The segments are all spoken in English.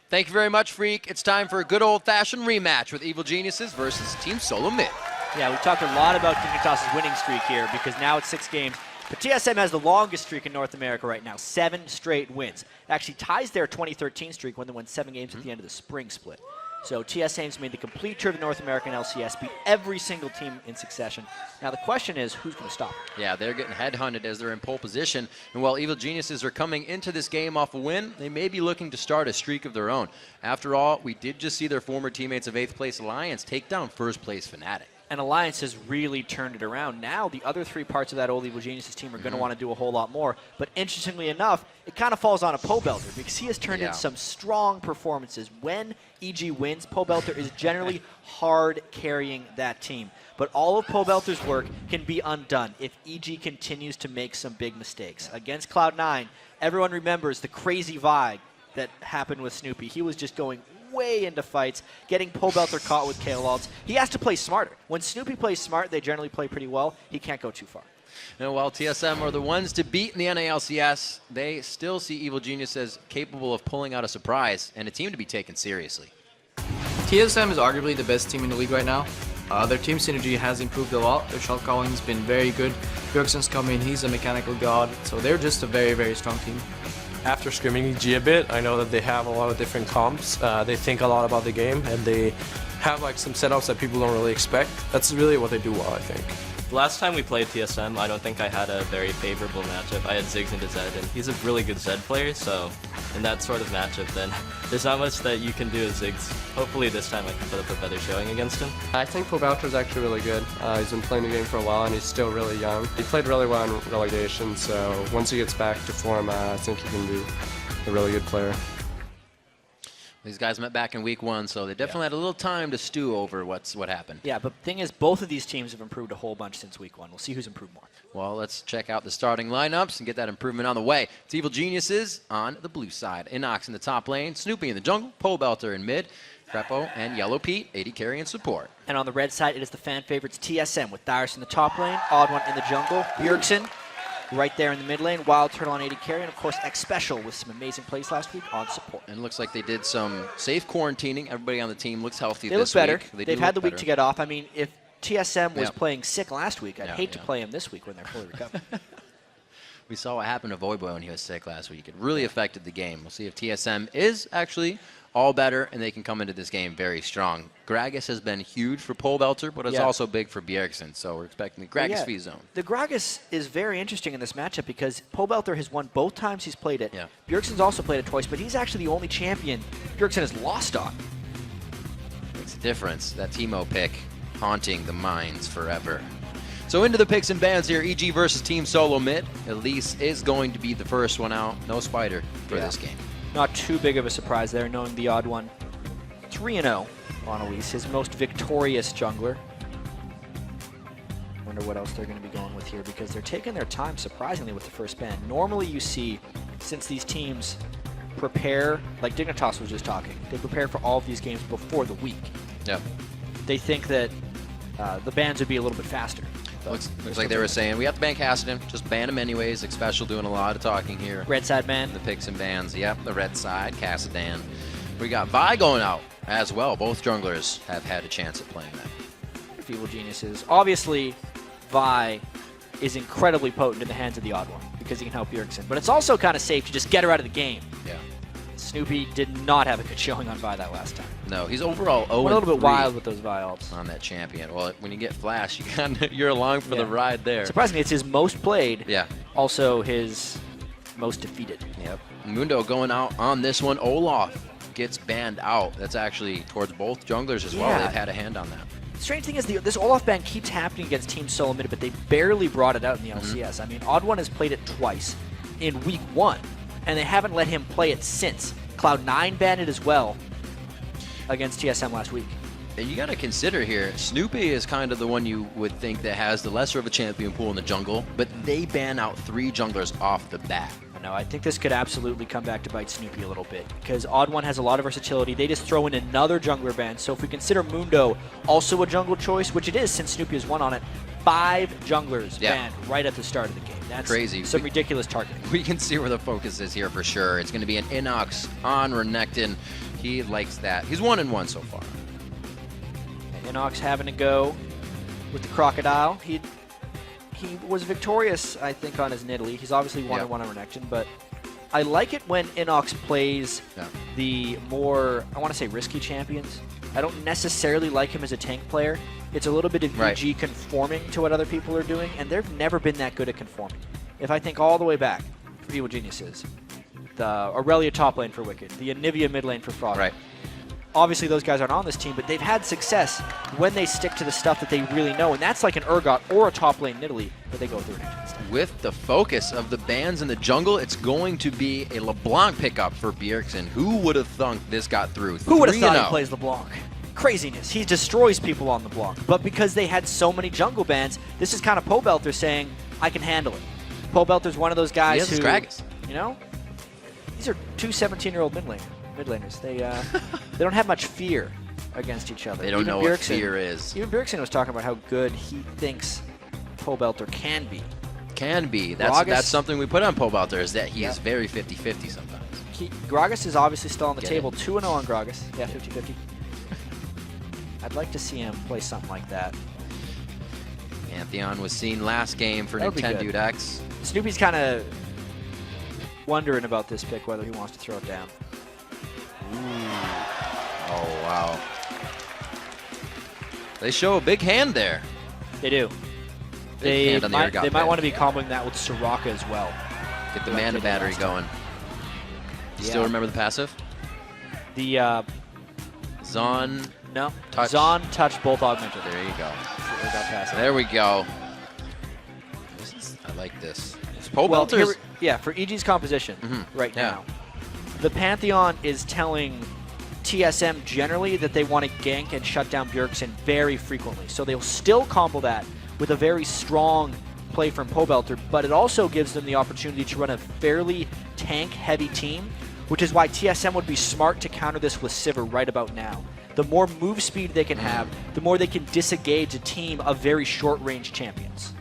Thank you very much, Freak. It's time for a good old-fashioned rematch with Evil Geniuses versus Team Solo Mid. Yeah, we talked a lot about Dignitas's winning streak here because now it's 6 games. But TSM has the longest streak in North America right now, 7 straight wins. It actually ties their 2013 streak when they won 7 games at the end of the spring split. So TSM's made the complete tour of the North American LCS, beat every single team in succession. Now the question is, who's going to stop them? Yeah, they're getting headhunted as they're in pole position. And while Evil Geniuses are coming into this game off a win, they may be looking to start a streak of their own. After all, we did just see their former teammates of 8th place Alliance take down 1st place Fnatic. And Alliance has really turned it around. Now the other 3 parts of that old Evil Geniuses team are going to want to do a whole lot more. But interestingly enough, it kind of falls on a Pobelter because he has turned in some strong performances. When EG wins, Pobelter is generally hard carrying that team. But all of Pobelter's work can be undone if EG continues to make some big mistakes. Against Cloud9, everyone remembers the crazy vibe that happened with Snoopy. He was just going way into fights, getting Pobelter caught with KO ults. He has to play smarter. When Snoopy plays smart, they generally play pretty well. He can't go too far. And while TSM are the ones to beat in the NALCS, they still see Evil Genius as capable of pulling out a surprise and a team to be taken seriously. TSM is arguably the best team in the league right now. Their team synergy has improved a lot. Their shot calling has been very good. Bjergsen's come in, he's a mechanical god, so they're just a very, very strong team. After scrimming EG a bit, I know that they have a lot of different comps. They think a lot about the game, and they have like some setups that people don't really expect. That's really what they do well, I think. Last time we played TSM, I don't think I had a very favorable matchup. I had Ziggs into Zed, and he's a really good Zed player, so in that sort of matchup, then there's not much that you can do as Ziggs. Hopefully this time I can put up a better showing against him. I think Pobelter's actually really good. He's been playing the game for a while, and he's still really young. He played really well in relegation, so once he gets back to form, I think he can be a really good player. These guys met back in week 1, so they definitely had a little time to stew over what happened. Yeah, but the thing is, both of these teams have improved a whole bunch since week 1. We'll see who's improved more. Well, let's check out the starting lineups and get that improvement on the way. It's Evil Geniuses on the blue side. Inox in the top lane, Snoopy in the jungle, Pobelter in mid, Crepo and Yellow Pete, AD carry and support. And on the red side, it is the fan favorites TSM with Dyrus in the top lane, Odd One in the jungle, Bjergsen right there in the mid lane, Wild Turtle on AD carry, and of course X Special with some amazing plays last week on support. And it looks like they did some safe quarantining. Everybody on the team looks healthy they this look better. week. They've had the week to get off. I mean, if TSM was playing sick last week, I'd hate to play him this week when they're fully recovered. We saw what happened to Voiboy when he was sick last week. It really affected the game. We'll see if TSM is actually all better and they can come into this game very strong. Gragas has been huge for Pobelter, but it's also big for Bjergsen, so we're expecting the Gragas fee zone. The Gragas is very interesting in this matchup because Pobelter has won both times he's played it. Yeah. Bjergsen's also played it twice, but he's actually the only champion Bjergsen has lost on. Makes a difference. That Teemo pick haunting the minds forever. So into the picks and bans here. EG versus Team Solo Mid. Elise is going to be the first one out. No Spider for this game. Not too big of a surprise there, knowing the Odd One 3-0 on Elise, his most victorious jungler. Wonder what else they're going to be going with here because they're taking their time surprisingly with the first ban. Normally you see, since these teams prepare, like Dignitas was just talking, they prepare for all of these games before the week. Yeah. They think that the bans would be a little bit faster. Looks like they were saying, we have to ban Kassadin, just ban him anyways. Special doing a lot of talking here. Red side ban. The picks and bans, yep, the red side, Kassadin. We got Vi going out as well. Both junglers have had a chance at playing that. Evil Geniuses. Obviously, Vi is incredibly potent in the hands of the Odd One because he can help Bjergsen. But it's also kind of safe to just get her out of the game. Yeah. Snoopy did not have a good showing on Vi that last time. No, he's overall 0-3 a little bit wild with those Vi ults. On that champion. Well, when you get Flash, you're along for the ride there. Surprisingly, it's his most played. Yeah. Also his most defeated. Yep. Mundo going out on this one. Olaf gets banned out. That's actually towards both junglers as well. They've had a hand on that. The strange thing is this Olaf ban keeps happening against Team Solo Mid, but they barely brought it out in the LCS. I mean, Odd One has played it twice in week 1, and they haven't let him play it since. Cloud9 banned it as well against TSM last week. And you got to consider here, Snoopy is kind of the one you would think that has the lesser of a champion pool in the jungle, but they ban out 3 junglers off the bat. I know, I think this could absolutely come back to bite Snoopy a little bit because Odd One has a lot of versatility. They just throw in another jungler ban. So if we consider Mundo also a jungle choice, which it is since Snoopy has won on it, 5 junglers banned right at the start of the game. That's crazy. Some ridiculous targeting. We can see where the focus is here for sure. It's going to be an Inox on Renekton. He likes that. He's 1-1 so far. Inox having to go with the Crocodile. He was victorious, I think, on his Nidalee. He's obviously 1-1 on Renekton, but I like it when Inox plays the more, I want to say, risky champions. I don't necessarily like him as a tank player. It's a little bit of EG conforming to what other people are doing, and they've never been that good at conforming. If I think all the way back for Evil Geniuses, the Aurelia top lane for Wicked, the Anivia mid lane for Frog. Right. Obviously, those guys aren't on this team, but they've had success when they stick to the stuff that they really know, and that's like an Urgot or a top lane Nidalee, but they go through Renekton instead. With the focus of the bans in the jungle, it's going to be a LeBlanc pickup for Bjergsen. Who would have thunk this got through? Who would have thought he plays LeBlanc? Craziness. He destroys people on the block. But because they had so many jungle bans, this is kind of Pobelter saying, I can handle it. Pobelter's one of those guys who, you know, these are two 17-year-old mid laners. They don't have much fear against each other. They don't know what fear is. Even Bjergsen was talking about how good he thinks Pobelter can be. That's something we put on Pobelter, is that he is very 50-50 sometimes. Gragas is obviously still on the table. 2-0 on Gragas. Yeah, 50-50. I'd like to see him play something like that. Pantheon was seen last game for Nintendo X. Snoopy's kind of wondering about this pick, whether he wants to throw it down. Ooh. Oh, wow. They show a big hand there. They do. They might want to be comboing that with Soraka as well. Get the mana battery going. You still remember the passive? The Zon. No. Touch. Zon touch both augmented. There you go. There we go. I like this. It's Pobelter's. For EG's composition right now, the Pantheon is telling TSM generally that they want to gank and shut down Bjergsen very frequently. So they'll still combo that with a very strong play from Pobelter, but it also gives them the opportunity to run a fairly tank-heavy team, which is why TSM would be smart to counter this with Sivir right about now. The more move speed they can have, the more they can disengage a team of very short-range champions.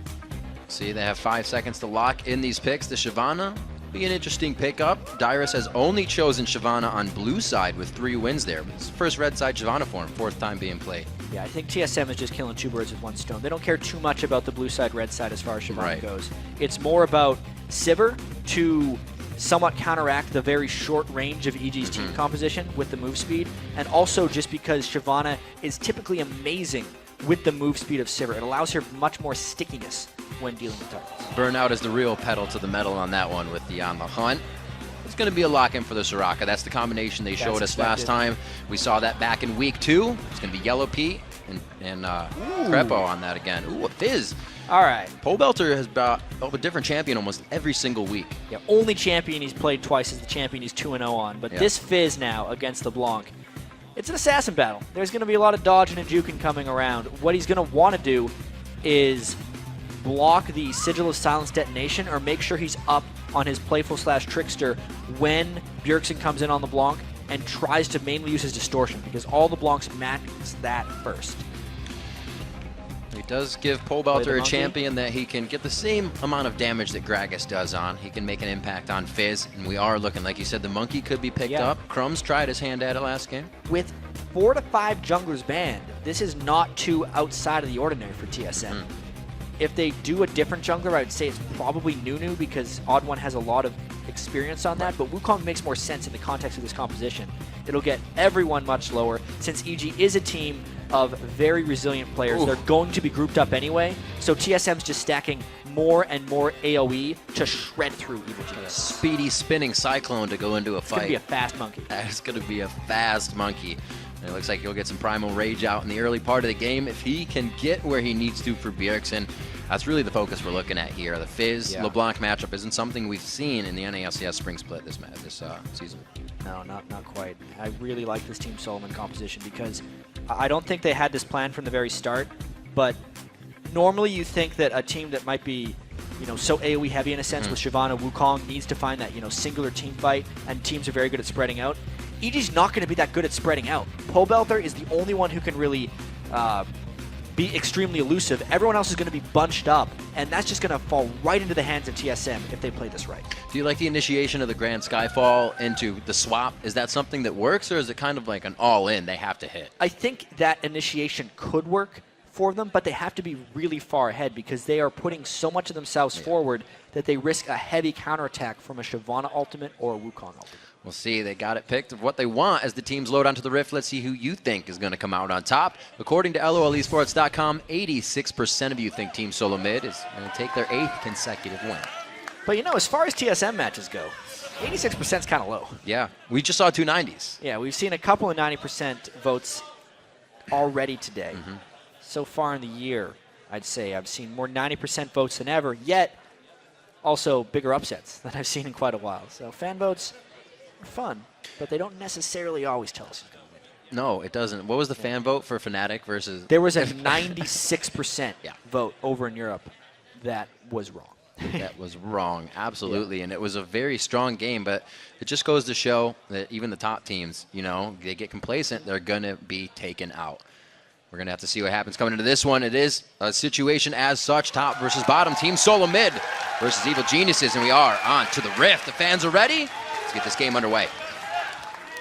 See, they have 5 seconds to lock in these picks. The Shyvana be an interesting pickup. Dyrus has only chosen Shyvana on blue side with 3 wins there. It's first red side Shyvana for him, 4th time being played. Yeah, I think TSM is just killing 2 birds with 1 stone. They don't care too much about the blue side, red side as far as Shyvana goes. It's more about Sivir to somewhat counteract the very short range of EG's team composition with the move speed, and also just because Shyvana is typically amazing with the move speed of Sivir. It allows her much more stickiness when dealing with targets. Burnout is the real pedal to the metal on that one with the On the Hunt. It's going to be a lock-in for the Soraka. That's the combination they showed us last time. We saw that back in week 2. It's going to be Yellow Pea and Crepo on that again. Ooh, a Fizz. All right. Pobelter has brought up a different champion almost every single week. Yeah, only champion he's played twice is the champion he's 2-0 on. But this Fizz now against LeBlanc, it's an assassin battle. There's going to be a lot of dodging and juking coming around. What he's going to want to do is block the Sigil of Silence detonation or make sure he's up on his Playful/Trickster when Bjergsen comes in on LeBlanc and tries to mainly use his Distortion, because all LeBlancs max that first. He does give Pobelter a champion that he can get the same amount of damage that Gragas does on. He can make an impact on Fizz, and we are looking, like you said, the Monkey could be picked up. Crumbs tried his hand at it last game. With 4 to 5 junglers banned, this is not too outside of the ordinary for TSM. If they do a different jungler, I would say it's probably Nunu, because Odd One has a lot of experience on that, but Wukong makes more sense in the context of this composition. It'll get everyone much lower, since EG is a team of very resilient players. They're going to be grouped up anyway, so TSM's just stacking more and more AoE to shred through Evil Genius. Speedy spinning Cyclone to go into a fight. It's going to be a fast monkey. It's going to be a fast monkey. And it looks like he'll get some Primal Rage out in the early part of the game. If he can get where he needs to for Bjergsen, that's really the focus we're looking at here. The Fizz-LeBlanc matchup isn't something we've seen in the NALCS Spring Split this season. No, not quite. I really like this Team Solomon composition because I don't think they had this plan from the very start, but normally you think that a team that might be so AoE heavy in a sense with Shyvana, Wukong needs to find that singular team fight, and teams are very good at spreading out. EG's not going to be that good at spreading out. Pobelter is the only one who can really be extremely elusive. Everyone else is going to be bunched up, and that's just going to fall right into the hands of TSM if they play this right. Do you like the initiation of the Grand Skyfall into the swap? Is that something that works, or is it kind of like an all-in they have to hit? I think that initiation could work for them, but they have to be really far ahead because they are putting so much of themselves forward that they risk a heavy counterattack from a Shyvana ultimate or a Wukong ultimate. We'll see. They got it picked of what they want as the teams load onto the Rift. Let's see who you think is going to come out on top. According to LOLesports.com, 86% of you think Team Solo Mid is going to take their 8th consecutive win. But you know, as far as TSM matches go, 86% is kind of low. Yeah, we just saw 290s. Yeah, we've seen a couple of 90% votes already today. So far in the year, I'd say I've seen more 90% votes than ever, yet also bigger upsets than I've seen in quite a while. So fan votes are fun, but they don't necessarily always tell us who's going to win. No, it doesn't. What was the fan vote for Fnatic versus... There was a 96% Yeah. vote over in Europe that was wrong. That was wrong, absolutely. And it was a very strong game, but it just goes to show that even the top teams, you know, they get complacent, they're going to be taken out. We're going to have to see what happens coming into this one. It is a situation as such, top versus bottom. Team Solo Mid versus Evil Geniuses, and we are on to the Rift. The fans are ready. Let's get this game underway.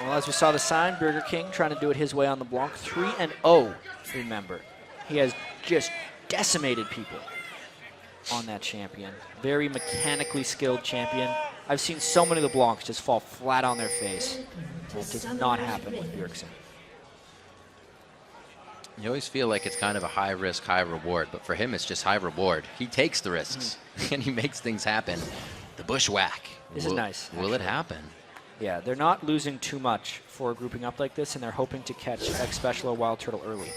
Well, as we saw the sign, Burger King trying to do it his way on the Blanc. 3-0, remember. He has just decimated people on that champion. Very mechanically skilled champion. I've seen so many of the Blancs just fall flat on their face. It does not happen with Bjergsen. You always feel like it's kind of a high risk, high reward, but for him it's just high reward. He takes the risks, and he makes things happen. The bushwhack. This is nice. Will it happen? Yeah, they're not losing too much for grouping up like this, and they're hoping to catch X Special or Wild Turtle early.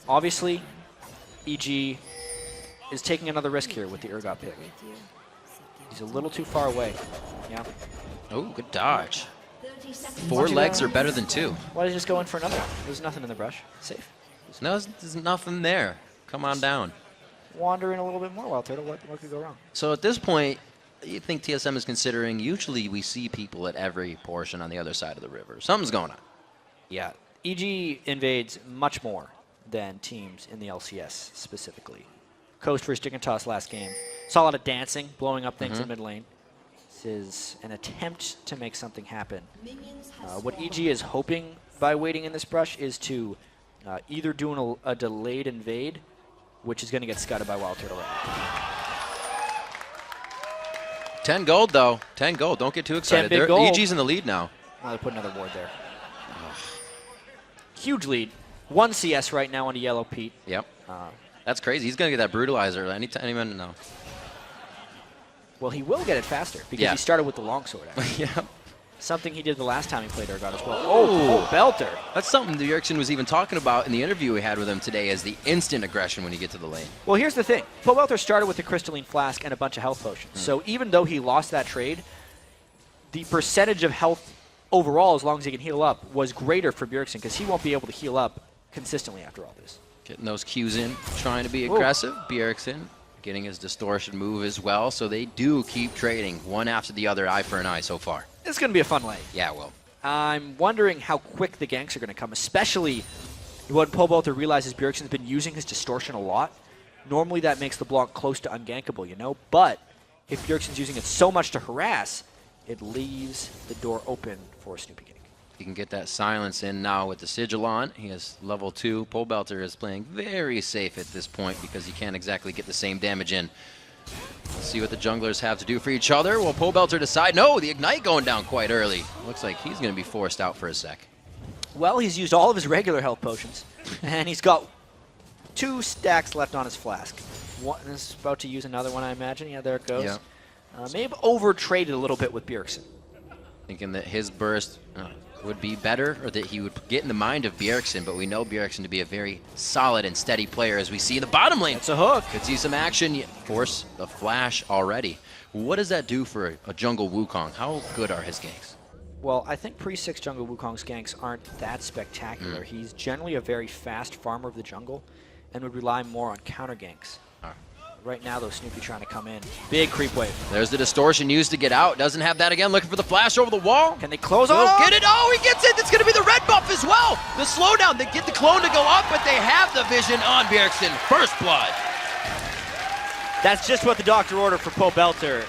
Obviously, EG is taking another risk here with the Urgot pick. He's a little too far away. Yeah. Oh, good dodge. 4 legs are better than 2. Why did he just go in for another one? There's nothing in the brush. Safe. No, there's nothing there. Come on down. Wander in a little bit more, Wild Turtle. What could go wrong? So at this point, you think TSM is considering, usually we see people at every portion on the other side of the river. Something's going on. Yeah. EG invades much more than teams in the LCS specifically. Coast versus Dignitas last game. Saw a lot of dancing, blowing up things in mid lane. This is an attempt to make something happen. What EG is hoping by waiting in this brush is to either do a delayed invade, which is going to get scudded by Wild Turtle right now. 10 gold, though. 10 gold. Don't get too excited. 10 big gold. EG's in the lead now. Well, they put another ward there. Huge lead. 1 CS right now on a Yellow Pete. Yep. That's crazy. He's going to get that brutalizer anytime. Anyone, no. Well, he will get it faster because Yeah. he started with the longsword. Actually. Yeah. Something he did the last time he played Urgot as well. Oh, belter. That's something Bjergsen was even talking about in the interview we had with him today, as the instant aggression when you get to the lane. Well, here's the thing. Welter started with the Crystalline Flask and a bunch of health potions. So even though he lost that trade, the percentage of health overall, as long as he can heal up, was greater for Bjergsen because he won't be able to heal up consistently after all this. Getting those Qs in, trying to be aggressive. Bjergsen getting his distortion move as well, so they do keep trading one after the other, eye for an eye so far. This is going to be a fun lane. Yeah, well. I'm wondering how quick the ganks are going to come, especially when Welter realizes Bjergsen's been using his distortion a lot. Normally that makes the block close to ungankable, you know, but if Bjergsen's using it so much to harass, it leaves the door open for a Snoopy gank. He can get that silence in now with the Sigil on. He has level 2. Belter is playing very safe at this point because he can't exactly get the same damage in. Let's see what the junglers have to do for each other. Will Belter decide? No, the Ignite going down quite early. Looks like he's going to be forced out for a sec. Well, he's used all of his regular health potions, and he's got 2 stacks left on his flask. One is about to use another one, I imagine. Yeah, there it goes. Yeah. May have over-traded a little bit with Bjergsen. Thinking that his burst would be better, or that he would get in the mind of Bjergsen, but we know Bjergsen to be a very solid and steady player, as we see in the bottom lane. It's a hook. Could see some action, force the flash already. What does that do for a jungle Wukong? How good are his ganks? Well, I think pre-6 jungle Wukong's ganks aren't that spectacular. He's generally a very fast farmer of the jungle and would rely more on counter ganks. Right now, though, Snoopy trying to come in. Big creep wave. There's the distortion used to get out. Doesn't have that again. Looking for the flash over the wall. Can they close He'll on? get it. Oh, he gets it. It's going to be the red buff as well. The slowdown. They get the clone to go up, but they have the vision on Bjergsen. First blood. That's just what the doctor ordered for Pobelter.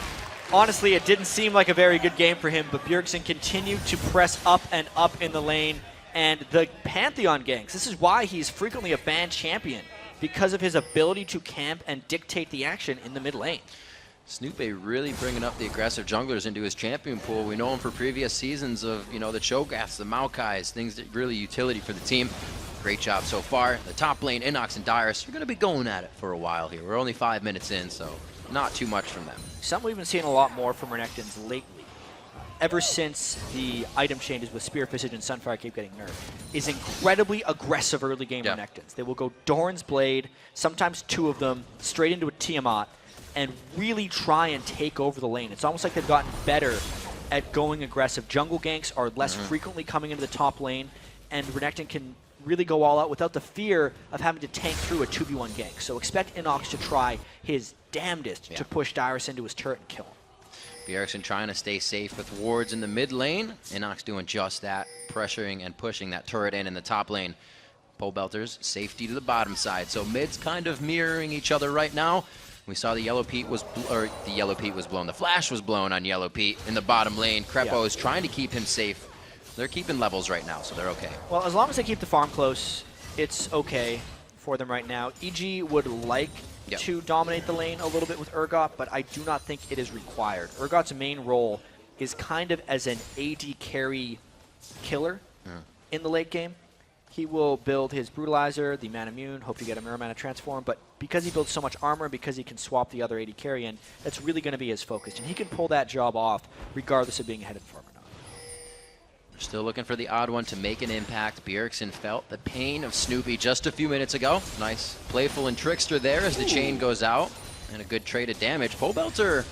Honestly, it didn't seem like a very good game for him, but Bjergsen continued to press up and up in the lane. And the Pantheon ganks, this is why he's frequently a banned champion, because of his ability to camp and dictate the action in the mid lane. Snoopy really bringing up the aggressive junglers into his champion pool. We know him for previous seasons of, the Cho'Gaths, the Maokais, things that really utility for the team. Great job so far. The top lane, Inox and Dyrus, are going to be going at it for a while here. We're only 5 minutes in, so not too much from them. Something we've been seeing a lot more from Renekton's lately, ever since the item changes with Spear, Visage, and Sunfire keep getting nerfed, is incredibly aggressive early game Renektons. They will go Doran's Blade, sometimes 2 of them, straight into a Tiamat, and really try and take over the lane. It's almost like they've gotten better at going aggressive. Jungle ganks are less frequently coming into the top lane, and Renekton can really go all out without the fear of having to tank through a 2v1 gank. So expect Inox to try his damnedest to push Dyrus into his turret and kill him. Bjergsen trying to stay safe with wards in the mid lane. Inox doing just that, pressuring and pushing that turret in the top lane. Pobelter's safety to the bottom side. So mid's kind of mirroring each other right now. We saw the Yellow Pete was blown. The flash was blown on Yellow Pete in the bottom lane. Krepo is trying to keep him safe. They're keeping levels right now, so they're okay. Well, as long as they keep the farm close, it's okay for them right now. EG would like to dominate the lane a little bit with Urgot, but I do not think it is required. Urgot's main role is kind of as an AD carry killer in the late game. He will build his Brutalizer, the Man Immune, hope to get a Mirror Mana Transform, but because he builds so much armor, because he can swap the other AD carry in, that's really going to be his focus. And he can pull that job off regardless of being ahead of the farm or not. They're still looking for the odd one to make an impact. Bjergsen felt the pain of Snoopy just a few minutes ago. Nice playful and trickster there as the chain goes out. And a good trade of damage. Pobelter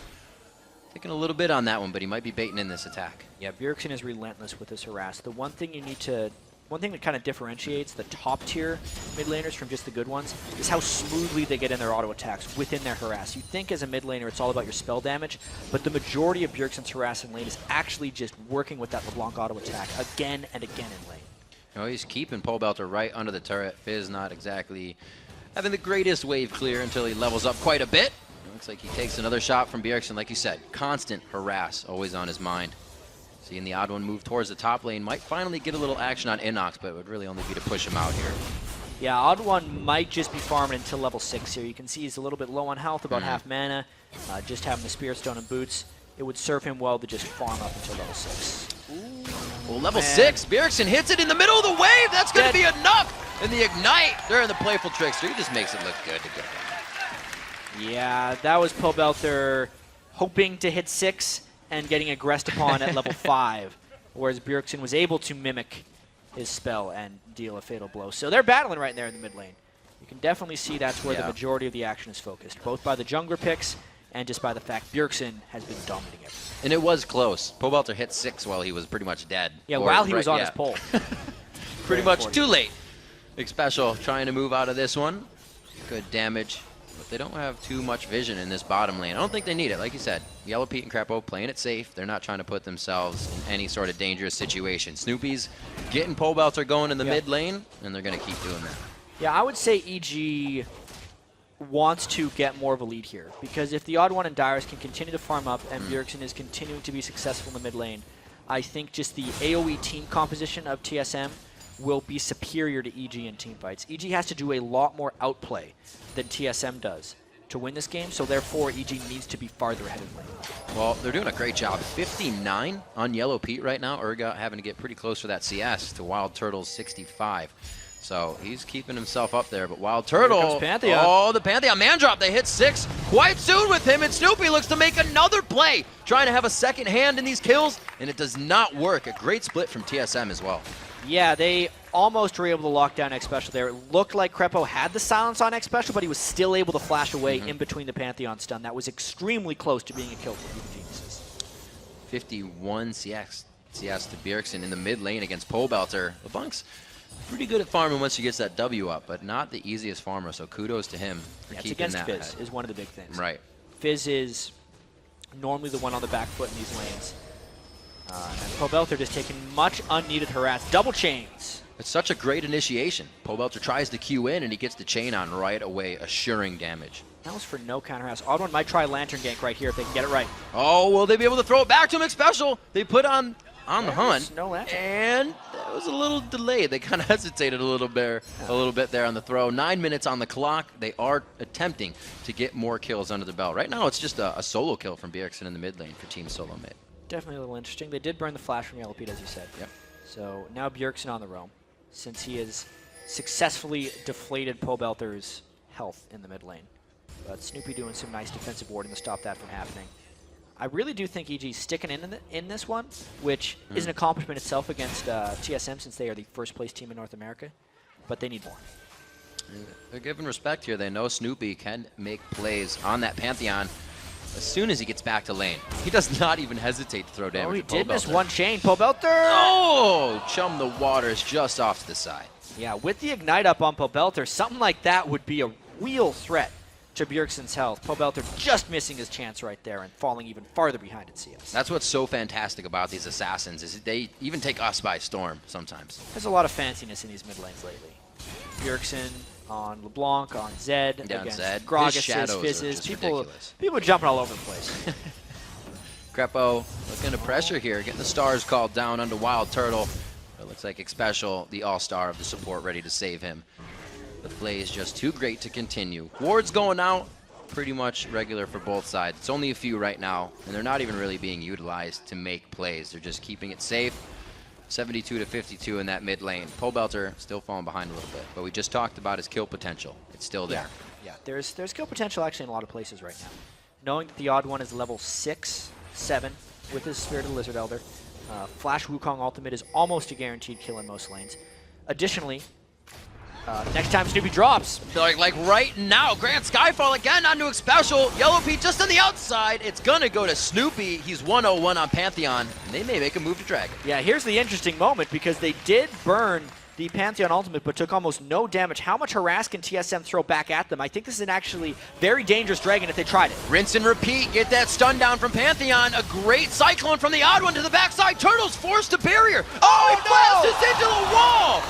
taking a little bit on that one, but he might be baiting in this attack. Yeah, Bjergsen is relentless with his harass. The one thing that kind of differentiates the top tier mid laners from just the good ones is how smoothly they get in their auto attacks within their harass. You think as a mid laner it's all about your spell damage, but the majority of Bjergsen's harass in lane is actually just working with that LeBlanc auto attack again and again in lane. He's keeping Pobelter right under the turret. Fizz not exactly having the greatest wave clear until he levels up quite a bit. Looks like he takes another shot from Bjergsen. Like you said, constant harass always on his mind. Seeing the odd one move towards the top lane might finally get a little action on Inox, but it would really only be to push him out here. Yeah, odd one might just be farming until level 6 here. You can see he's a little bit low on health, about half mana. Just having the Spirit Stone and boots, it would serve him well to just farm up until level 6. Well, level 6, Bjergsen hits it in the middle of the wave. That's going to be enough. And the Ignite during the playful trickster, he just makes it look good to get him. Yeah, that was Pobelter hoping to hit 6 and getting aggressed upon at level 5, whereas Bjergsen was able to mimic his spell and deal a fatal blow. So they're battling right there in the mid lane. You can definitely see that's where the majority of the action is focused, both by the jungler picks and just by the fact Bjergsen has been dominating everything. And it was close. Pobelter hit 6 while he was pretty much dead. Yeah, while he was on his pole. Pretty much too late. Big Special trying to move out of this one. Good damage. But they don't have too much vision in this bottom lane. I don't think they need it. Like you said, Yellow Pete and Krepo playing it safe. They're not trying to put themselves in any sort of dangerous situation. Snoopy's getting Pobelter going in the mid lane, and they're going to keep doing that. Yeah, I would say EG wants to get more of a lead here, because if the Odd One and Dyrus can continue to farm up and Bjergsen is continuing to be successful in the mid lane, I think just the AoE team composition of TSM will be superior to EG in team fights. EG has to do a lot more outplay than TSM does to win this game, so therefore EG needs to be farther ahead of lane. Well, they're doing a great job. 59 on Yellow Pete right now. Urgot having to get pretty close for that CS to Wild Turtle's 65. So he's keeping himself up there, but Wild Turtle, Pantheon. The Pantheon man drop, they hit 6 quite soon with him, and Snoopy looks to make another play, trying to have a second hand in these kills, and it does not work. A great split from TSM as well. Yeah, they almost were able to lock down X Special there. It looked like Krepo had the silence on X Special, but he was still able to flash away in between the Pantheon stun. That was extremely close to being a kill for the Geniuses. 51 CS to Bjergsen in the mid lane against Pobelter. LeBlanc's pretty good at farming once he gets that W up, but not the easiest farmer, so kudos to him for keeping that against Fizz ahead. is one of the big things. Right. Fizz is normally the one on the back foot in these lanes. And Pobelter just taking much unneeded harass. Double chains It's such a great initiation. Pobelter tries to Q in, and he gets the chain on right away, assuring damage. That was for no counter house. Odd1 might try Lantern Gank right here if they can get it right. Oh, will they be able to throw it back to him? Special. They put on the hunt, no Lantern. and that was a little delayed. They kind of hesitated a little bit there on the throw. 9 minutes on the clock. They are attempting to get more kills under the belt. Right now, it's just a solo kill from Bjergsen in the mid lane for Team Solo Mid. Definitely a little interesting. They did burn the flash from Yellow Pete, as you said. Yep. So now Bjergsen on the roam, since he has successfully deflated Pobelter's health in the mid lane. But Snoopy doing some nice defensive warding to stop that from happening. I really do think EG's sticking in this one, which is an accomplishment itself against TSM, since they are the first place team in North America. But they need more. They're giving respect here. They know Snoopy can make plays on that Pantheon as soon as he gets back to lane. He does not even hesitate to throw damage. Oh, he at did miss Pobelter. one chain. Pobelter! Oh! Chum the waters just off to the side. Yeah, with the Ignite up on Pobelter, something like that would be a real threat to Bjergsen's health. Pobelter just missing his chance right there and falling even farther behind in CS. That's what's so fantastic about these assassins, is they even take us by storm sometimes. There's a lot of fanciness in these mid lanes lately. Bjergsen on LeBlanc, on Zed, Down against Zed. His Gragas, shadows are Fizzes. just People ridiculous. jumping all over the place. Crepo looking to pressure here, getting the stars called down onto Wild Turtle. It looks like Xpecial, the all-star of the support, ready to save him. The play is just too great to continue. Ward's going out, pretty much regular for both sides. It's only a few right now, and they're not even really being utilized to make plays. They're just keeping it safe. 72 to 52 in that mid lane. Pobelter still falling behind a little bit, but we just talked about his kill potential. It's still there. Yeah, there's kill potential actually in a lot of places right now. Knowing that the Odd1 is level 6, 7 with his Spirit of the Lizard Elder. Flash Wukong ultimate is almost a guaranteed kill in most lanes. Additionally, next time Snoopy drops. Like right now, Grand Skyfall again onto Xpecial. Yellow Pete just on the outside. It's gonna go to Snoopy. He's 101 on Pantheon, and they may make a move to Dragon. Yeah, here's the interesting moment, because they did burn the Pantheon ultimate but took almost no damage. How much harass can TSM throw back at them? I think this is an actually very dangerous Dragon if they tried it. Rinse and repeat, get that stun down from Pantheon. A great Cyclone from the odd one to the backside. Turtle's forced to barrier. Oh, he flashes into the wall!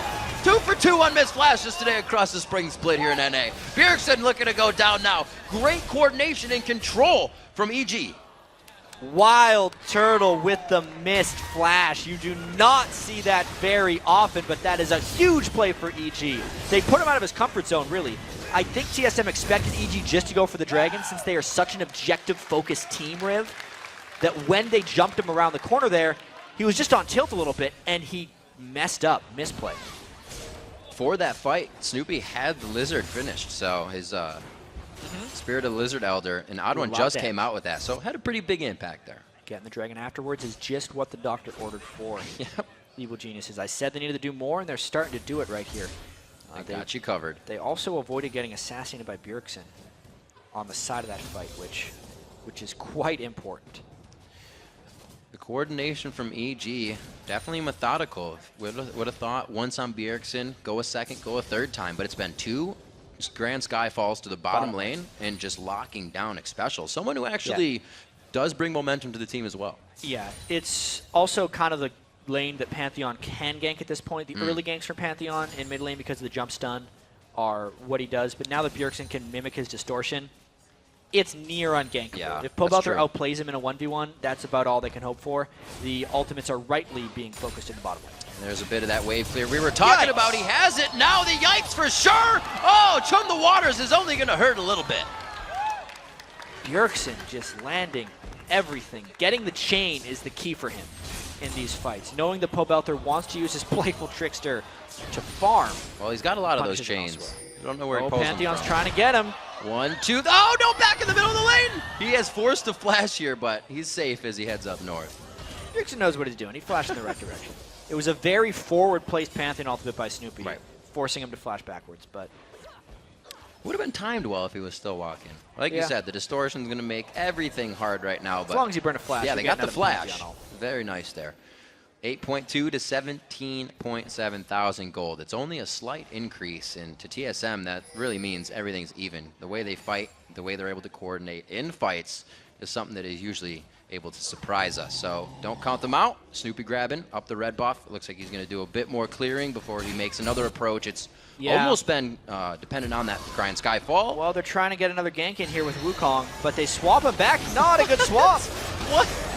2 for 2 on missed flashes today across the spring split here in NA. Bjergsen looking to go down now. Great coordination and control from EG. Wild Turtle with the missed flash. You do not see that very often, but that is a huge play for EG. They put him out of his comfort zone, really. I think TSM expected EG just to go for the Dragon, since they are such an objective-focused team, Riv, that when they jumped him around the corner there, he was just on tilt a little bit, and he messed up, misplay. For that fight, Snoopy had the Lizard finished, so his Spirit of the Lizard Elder, and Odd One just came out with that, so had a pretty big impact there. Getting the Dragon afterwards is just what the doctor ordered for. Yep. Evil Geniuses. I said they needed to do more, and they're starting to do it right here. I got you covered. They also avoided getting assassinated by Bjergsen on the side of that fight, which is quite important. The coordination from EG, definitely methodical. Would have thought once on Bjergsen, go a second, go a third time, but it's been 2 Grand Sky falls to the bottom lane and just locking down Xpecial. Someone who actually does bring momentum to the team as well. Yeah, it's also kind of the lane that Pantheon can gank at this point. The early ganks from Pantheon in mid lane because of the jump stun are what he does, but now that Bjergsen can mimic his distortion, it's near ungankable. Yeah, if Pobelter outplays him in a 1v1, that's about all they can hope for. The ultimates are rightly being focused in the bottom lane. There's a bit of that wave clear we were talking about. He has it now. The yikes for sure. Oh, Chum the Waters is only going to hurt a little bit. Bjergsen just landing everything. Getting the chain is the key for him in these fights. Knowing that Pobelter wants to use his playful trickster to farm. Well, he's got a lot of those chains. I don't know where he pulls them Pantheon's from. trying to get him. 1, 2. Oh, no, back in the middle of the lane. He has forced a flash here, but he's safe as he heads up north. Bjergsen knows what he's doing. He flashed in the right direction. It was a very forward-placed Pantheon ultimate by Snoopy, forcing him to flash backwards, but would have been timed well if he was still walking. Like you said, the distortion's going to make everything hard right now. But as long as you burn a flash. Yeah, they got the flash. Very nice there. 8.2 to 17.7 thousand gold. It's only a slight increase, and to TSM, that really means everything's even. The way they fight, the way they're able to coordinate in fights is something that is usually able to surprise us. So don't count them out. Snoopy grabbing up the red buff. It looks like he's going to do a bit more clearing before he makes another approach. It's almost been dependent on that Grind Skyfall. Well, they're trying to get another gank in here with Wukong, but they swap him back. Not a good swap.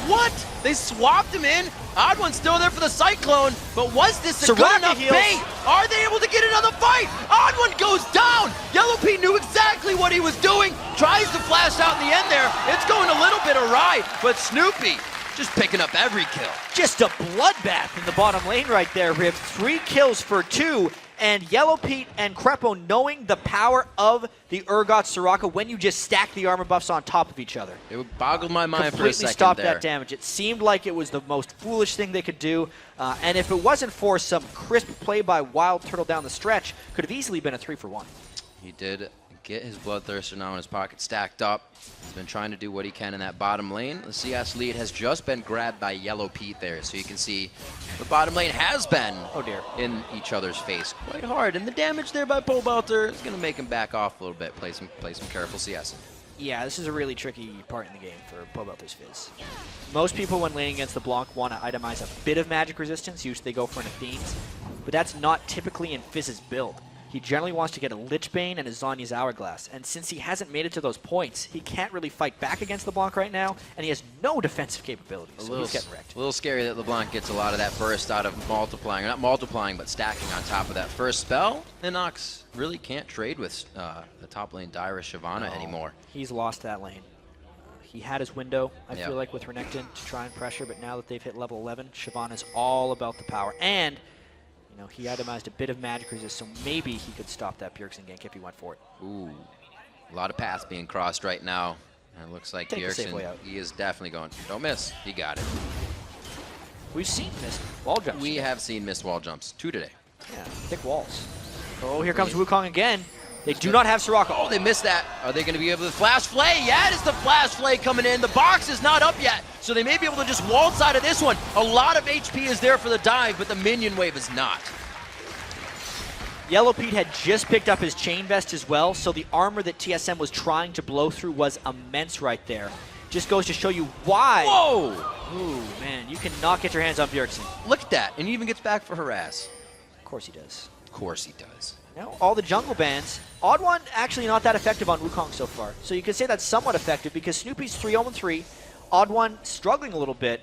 What? They swapped him in? Odd One's still there for the Cyclone, but was this a good enough bait? Are they able to get another fight? Odd One goes down! Yellow Pete knew exactly what he was doing, tries to flash out in the end there. It's going a little bit awry, but Snoopy just picking up every kill. Just a bloodbath in the bottom lane right there, Rip. 3 kills for 2. And Yellow Pete and Crepo knowing the power of the Urgot Soraka when you just stack the armor buffs on top of each other. It boggled my mind for a second completely stopped that damage. It seemed like it was the most foolish thing they could do. And if it wasn't for some crisp play by Wild Turtle down the stretch, could have easily been a 3-for-1. He did get his Bloodthirster now in his pocket stacked up. He's been trying to do what he can in that bottom lane. The CS lead has just been grabbed by Yellow Pete there, so you can see the bottom lane has been in each other's face quite hard. And the damage there by Pole Belter is going to make him back off a little bit, play some careful CS. Yeah, this is a really tricky part in the game for Pole Belter's Fizz. Most people when laning against the Blanc want to itemize a bit of magic resistance. Usually they go for an Athene's, but that's not typically in Fizz's build. He generally wants to get a Lich Bane and a Zhonya's Hourglass, and since he hasn't made it to those points, he can't really fight back against LeBlanc right now, and he has no defensive capabilities, so he's getting wrecked. A little scary that LeBlanc gets a lot of that burst out of multiplying, or not multiplying, but stacking on top of that first spell. Inox really can't trade with the top lane Dyrus Shyvana anymore. He's lost that lane. He had his window, I feel like, with Renekton to try and pressure, but now that they've hit level 11, Shyvana's all about the power, and you know, he itemized a bit of magic resist, so maybe he could stop that Bjergsen gank if he went for it. Ooh, a lot of paths being crossed right now. And it looks like Bjergsen, he is definitely going, don't miss, he got it. We've seen missed wall jumps. We have seen missed wall jumps, 2 today. Yeah, thick walls. Oh, here comes Wukong again. They do not have Soraka. Oh, they missed that. Are they going to be able to flash flay? Yeah, it is the flash flay coming in. The box is not up yet, so they may be able to just wall side of this one. A lot of HP is there for the dive, but the minion wave is not. Yellow Pete had just picked up his chain vest as well, so the armor that TSM was trying to blow through was immense right there. Just goes to show you why. Whoa! Ooh, man, you cannot get your hands on Bjergsen. Look at that, and he even gets back for harass. Of course he does. Of course he does. Now, all the jungle bans. Odd One actually not that effective on Wukong so far. So you could say that's somewhat effective because Snoopy's 3-0-3. Odd One struggling a little bit.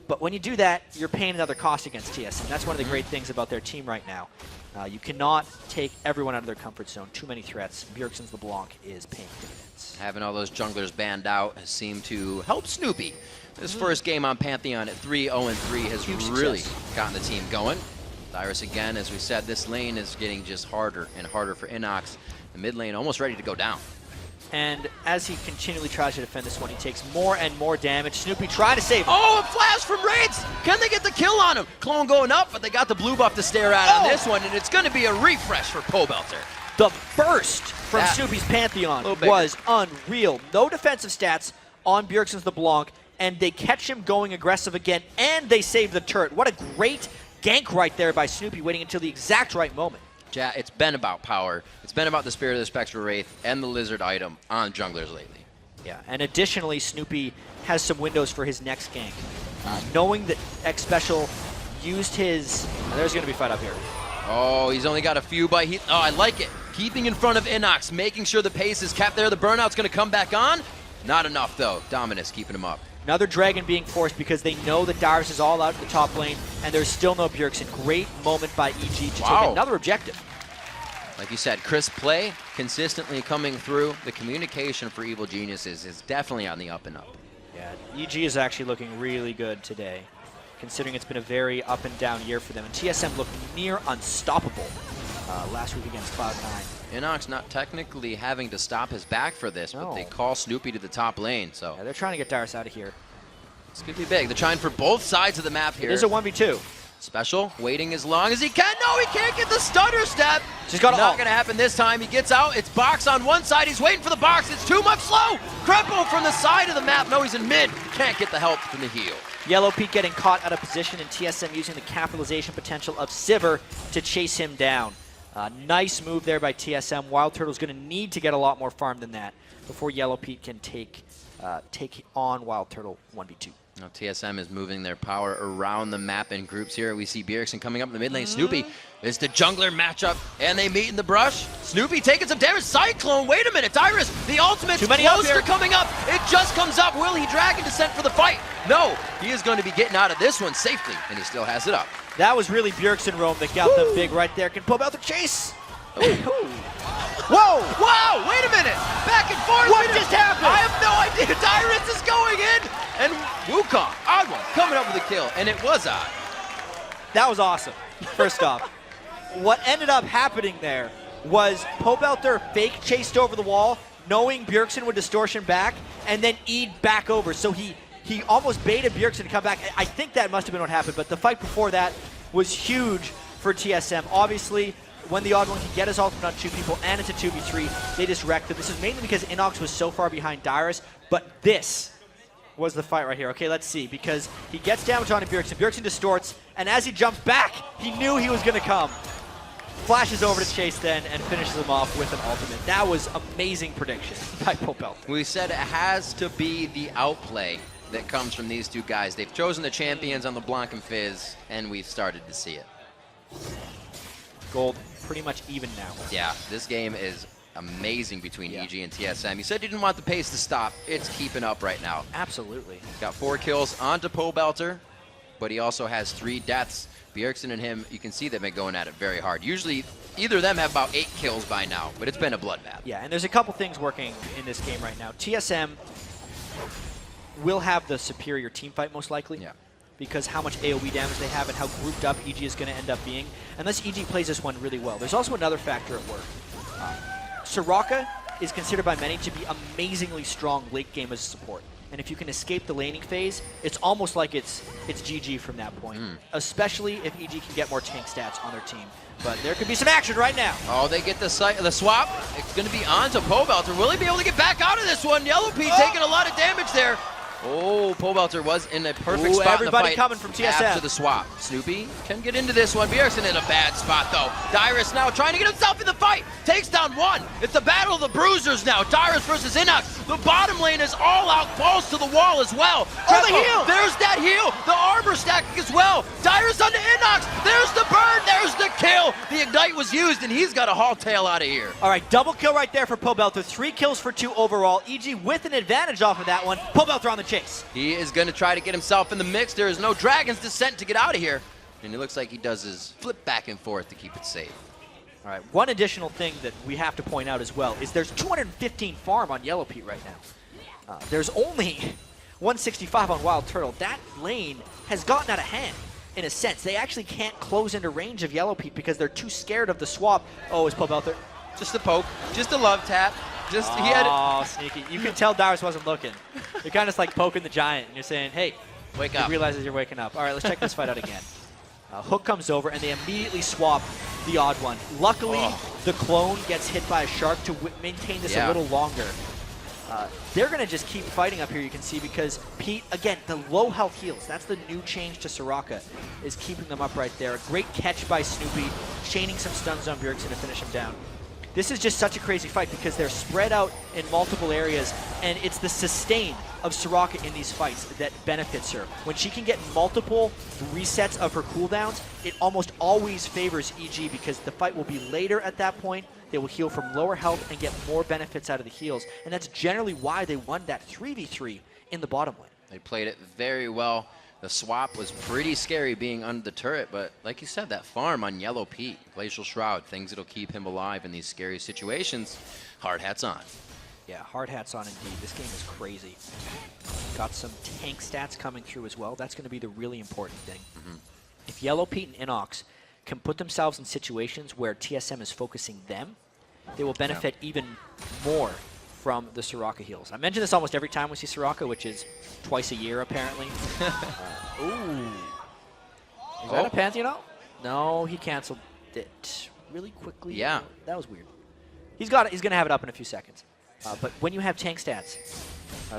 But when you do that, you're paying another cost against TSM. That's one of the great things about their team right now. You cannot take everyone out of their comfort zone. Too many threats. Bjergsen's LeBlanc is paying dividends. Having all those junglers banned out has seemed to help Snoopy. This first game on Pantheon at 3-0-3 has really gotten the team going. Dyrus again, as we said, this lane is getting just harder and harder for Inox. The mid lane almost ready to go down. And as he continually tries to defend this one, he takes more and more damage. Snoopy trying to save him. Oh, a flash from Raids! Can they get the kill on him? Clone going up, but they got the blue buff to stare at on this one, and it's going to be a refresh for Pole Belter. The burst from Snoopy's Pantheon was unreal. No defensive stats on Bjergsen's LeBlanc, and they catch him going aggressive again, and they save the turret. What a great gank right there by Snoopy, waiting until the exact right moment. Yeah, it's been about power. It's been about the Spirit of the Spectral Wraith and the Lizard item on junglers lately. Yeah, and additionally, Snoopy has some windows for his next gank. Knowing that X Special used his... there's going to be a fight up here. Oh, he's only got a few, but he... oh, I like it. Keeping in front of Inox, making sure the pace is kept there. The burnout's going to come back on. Not enough, though. Dominus keeping him up. Another Dragon being forced because they know that Dyrus is all out in the top lane, and there's still no Bjergsen. Great moment by EG to take another objective. Like you said, crisp play, consistently coming through. The communication for Evil Geniuses is definitely on the up and up. Yeah, EG is actually looking really good today, considering it's been a very up and down year for them. And TSM looked near unstoppable last week against Cloud9. Inox not technically having to stop his back for this, but they call Snoopy to the top lane, so... yeah, they're trying to get Dyrus out of here. It's going to be big. They're trying for both sides of the map here. It is a 1v2. Special, waiting as long as he can. No, he can't get the stutter step. She's got not going to happen this time. He gets out. It's box on one side. He's waiting for the box. It's too much slow. Crepo from the side of the map. No, he's in mid. Can't get the help from the heal. Yellow Pete getting caught out of position, and TSM using the capitalization potential of Sivir to chase him down. Nice move there by TSM. Wild Turtle's going to need to get a lot more farm than that before Yellow Pete can take take on Wild Turtle 1v2. Now TSM is moving their power around the map in groups here. We see Bjergsen coming up in the mid lane. Snoopy is the jungler matchup, and they meet in the brush. Snoopy taking some damage. Cyclone, wait a minute. Dyrus, the ultimate's closer coming up. It just comes up. Will he Dragon Descent for the fight? No, he is going to be getting out of this one safely, and he still has it up. That was really Bjergsen Rome that got them big right there. Can pull out the chase. Whoa! Wow, wait a minute. Back and forth. What just happened? I have no idea. Dyrus is going in, and Wukong, odd one, coming up with a kill, and it was odd. That was awesome, first off. What ended up happening there was Pobelter fake chased over the wall, knowing Bjergsen would distortion back, and then E'd back over. So he almost baited Bjergsen to come back. I think that must have been what happened, but the fight before that was huge for TSM. Obviously, when the odd one can get his ultimate on 2 people and it's a 2v3, they just wrecked it. This is mainly because Inox was so far behind Dyrus, but this was the fight right here. Okay, let's see, because he gets damage on Bjergsen. Bjergsen distorts, and as he jumps back, he knew he was going to come. Flashes over to Chase then and finishes him off with an ultimate. That was amazing prediction by Pobelter. We said it has to be the outplay that comes from these two guys. They've chosen the champions on the Blanc and Fizz, and we've started to see it. Gold pretty much even now. Yeah, this game is amazing between EG and TSM. You said you didn't want the pace to stop. It's keeping up right now. Absolutely. Got 4 kills onto Pobelter, but he also has 3 deaths. Bjergsen and him, you can see they've been going at it very hard. Usually, either of them have about 8 kills by now, but it's been a bloodbath. Yeah, and there's a couple things working in this game right now. TSM will have the superior team fight most likely. Yeah. Because how much AoE damage they have and how grouped up EG is going to end up being. Unless EG plays this one really well. There's also another factor at work. Soraka is considered by many to be amazingly strong late game as a support. And if you can escape the laning phase, it's almost like it's GG from that point. Especially if EG can get more tank stats on their team. But there could be some action right now. Oh, they get the swap. It's going to be on to Pobelter. Will he be able to get back out of this one? Yellow Pete taking a lot of damage there. Oh, Pobelter was in a perfect spot in the fight. Everybody coming from TSM. After the swap. Snoopy can get into this one. Bjergsen in a bad spot, though. Dyrus now trying to get himself in the fight. Takes down 1. It's the battle of the bruisers now. Dyrus versus Inox. The bottom lane is all out. Falls to the wall as well. Oh, the heal! There's that heal. The armor stacking as well. Dyrus onto Inox. There's the burn. There's the kill. The ignite was used, and he's got a haul tail out of here. All right, double kill right there for Pobelter. 3 kills for 2 overall. EG with an advantage off of that one. Pobelter on the chase. He is going to try to get himself in the mix. There is no Dragon's Descent to get out of here. And it looks like he does his flip back and forth to keep it safe. All right, one additional thing that we have to point out as well is there's 215 farm on Yellow Pete right now. There's only 165 on Wild Turtle. That lane has gotten out of hand in a sense. They actually can't close into range of Yellow Pete because they're too scared of the swap. Oh, is Pobelter? Just a poke, just a love tap. He had it. Sneaky. You can tell Dyrus wasn't looking. You're kind of like poking the giant, and you're saying, hey, wake up. He realizes you're waking up. All right, let's check this fight out again. Hook comes over, and they immediately swap the odd one. Luckily, the clone gets hit by a shark to maintain this a little longer. They're going to just keep fighting up here, you can see, because Pete, again, the low health heals. That's the new change to Soraka, is keeping them up right there. A great catch by Snoopy, chaining some stuns on Bjergsen to finish him down. This is just such a crazy fight because they're spread out in multiple areas, and it's the sustain of Soraka in these fights that benefits her. When she can get multiple resets of her cooldowns, it almost always favors EG because the fight will be later at that point. They will heal from lower health and get more benefits out of the heals, and that's generally why they won that 3v3 in the bottom lane. They played it very well. The swap was pretty scary being under the turret, but like you said, that farm on Yellow Pete, Glacial Shroud, things that'll keep him alive in these scary situations. Hard hats on. Yeah, hard hats on indeed. This game is crazy. Got some tank stats coming through as well. That's going to be the really important thing. If Yellow Pete and Inox can put themselves in situations where TSM is focusing them, they will benefit even more from the Soraka heals. I mention this almost every time we see Soraka, which is twice a year apparently. Ooh. Is that a Pantheon? No, he canceled it really quickly. Yeah. That was weird. He's going to have it up in a few seconds. But when you have tank stats,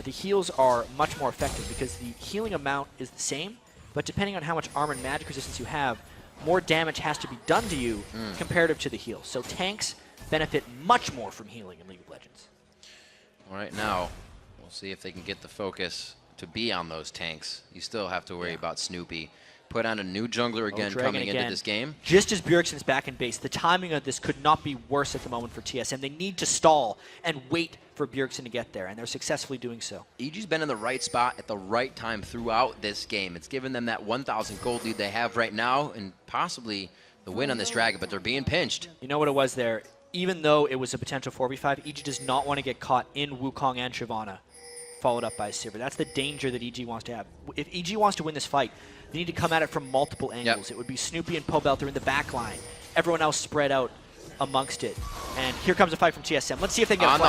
the heals are much more effective because the healing amount is the same, but depending on how much armor and magic resistance you have, more damage has to be done to you comparative to the heals. So tanks benefit much more from healing in League of Legends. All right, now we'll See if they can get the focus to be on those tanks. You still have to worry about Snoopy. Put on a new jungler again coming into this game. Just as Bjergsen's back in base, the timing of this could not be worse at the moment for TSM. They need to stall and wait for Bjergsen to get there, and they're successfully doing so. EG's been in the right spot at the right time throughout this game. It's given them that 1,000 gold lead they have right now and possibly the win on this dragon, but they're being pinched. You know what it was there? Even though it was a potential 4v5, EG does not want to get caught in Wukong and Shyvana, followed up by Sivir. That's the danger that EG wants to have. If EG wants to win this fight, they need to come at it from multiple angles. It would be Snoopy and Pobelter in the back line, everyone else spread out amongst it. And here comes a fight from TSM. Let's see if they can get